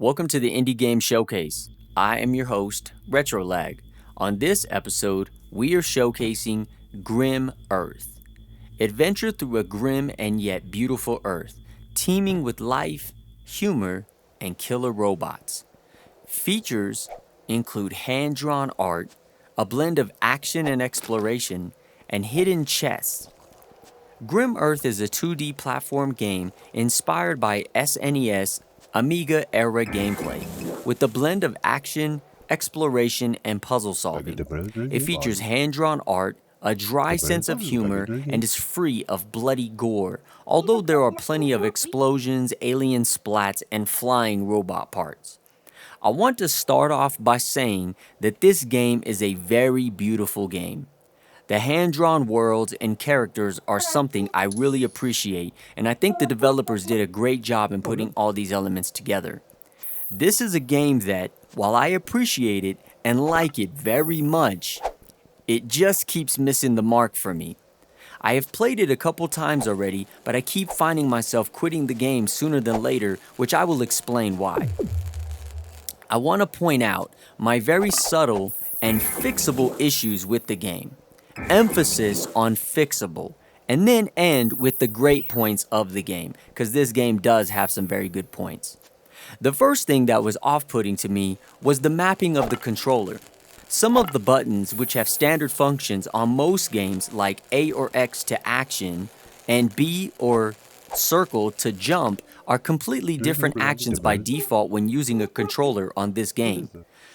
Welcome to the Indie Game Showcase. I am your host, Retr0lag. On this episode, we are showcasing Grim Earth. Adventure through a grim and yet beautiful Earth, teeming with life, humor, and killer robots. Features include hand-drawn art, a blend of action and exploration, and hidden chests. Grim Earth is a 2D platform game inspired by SNES Amiga era gameplay, with a blend of action, exploration, and puzzle solving. It features hand-drawn art, a dry sense of humor, and is free of bloody gore, although there are plenty of explosions, alien splats, and flying robot parts. I want to start off by saying that this game is a very beautiful game. The hand-drawn worlds and characters are something I really appreciate, and I think the developers did a great job in putting all these elements together. This is a game that, while I appreciate it and like it very much, it just keeps missing the mark for me. I have played it a couple times already, but I keep finding myself quitting the game sooner than later, which I will explain why. I want to point out my very subtle and fixable issues with the game. Emphasis on fixable, and then end with the great points of the game, because this game does have some very good points. The first thing that was off-putting to me was the mapping of the controller. Some of the buttons, which have standard functions on most games like A or X to action and B or circle to jump, are completely different actions by default when using a controller on this game.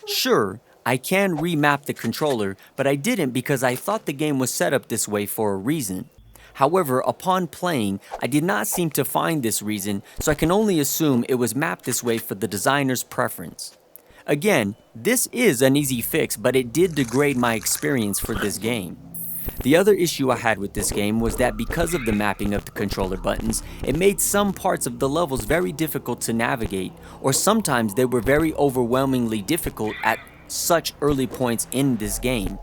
Sure, I can remap the controller, but I didn't because I thought the game was set up this way for a reason. However, upon playing, I did not seem to find this reason, so I can only assume it was mapped this way for the designer's preference. Again, this is an easy fix, but it did degrade my experience for this game. The other issue I had with this game was that because of the mapping of the controller buttons, it made some parts of the levels very difficult to navigate, or sometimes they were very overwhelmingly difficult at such early points in this game.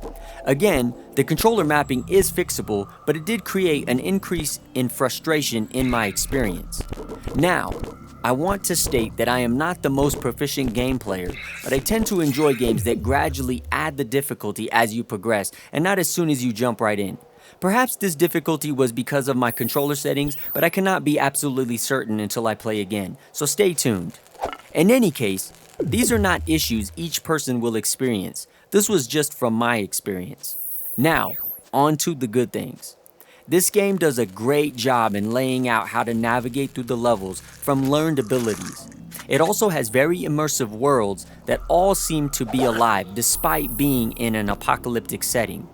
Again, the controller mapping is fixable, but it did create an increase in frustration in my experience. Now, I want to state that I am not the most proficient game player, but I tend to enjoy games that gradually add the difficulty as you progress and not as soon as you jump right in. Perhaps this difficulty was because of my controller settings, but I cannot be absolutely certain until I play again, so stay tuned. In any case, these are not issues each person will experience. This was just from my experience. Now, on to the good things. This game does a great job in laying out how to navigate through the levels from learned abilities. It also has very immersive worlds that all seem to be alive despite being in an apocalyptic setting.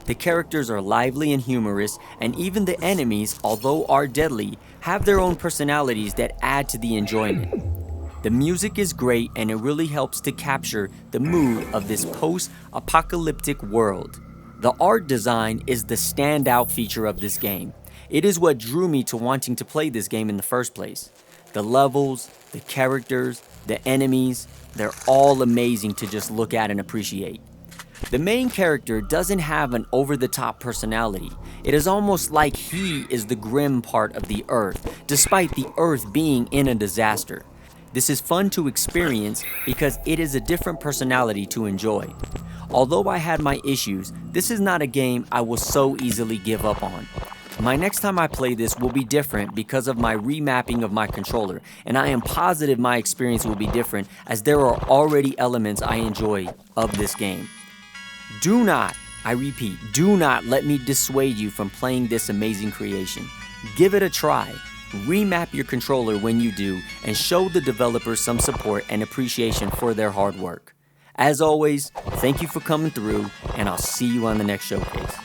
The characters are lively and humorous, and even the enemies, although are deadly, have their own personalities that add to the enjoyment. The music is great, and it really helps to capture the mood of this post-apocalyptic world. The art design is the standout feature of this game. It is what drew me to wanting to play this game in the first place. The levels, the characters, the enemies, they're all amazing to just look at and appreciate. The main character doesn't have an over-the-top personality. It is almost like he is the grim part of the Earth, despite the Earth being in a disaster. This is fun to experience because it is a different personality to enjoy. Although I had my issues, this is not a game I will so easily give up on. My next time I play this will be different because of my remapping of my controller, and I am positive my experience will be different as there are already elements I enjoy of this game. Do not, I repeat, do not let me dissuade you from playing this amazing creation. Give it a try. Remap your controller when you do, and show the developers some support and appreciation for their hard work. As always, thank you for coming through, and I'll see you on the next showcase.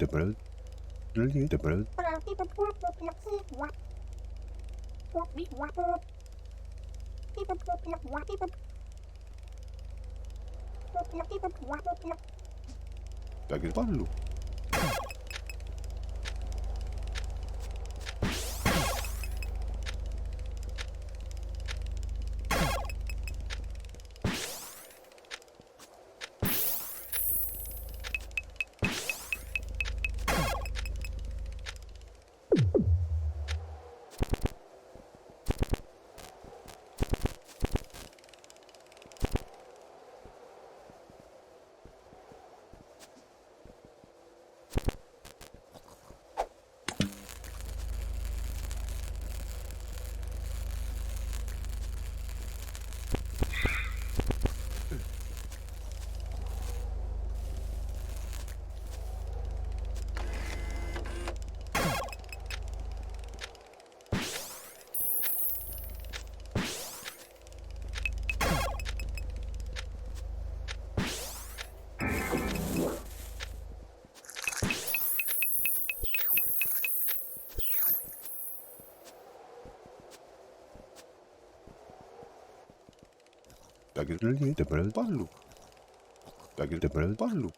Lagi ballo. Lagi ballo. Lagi ballo.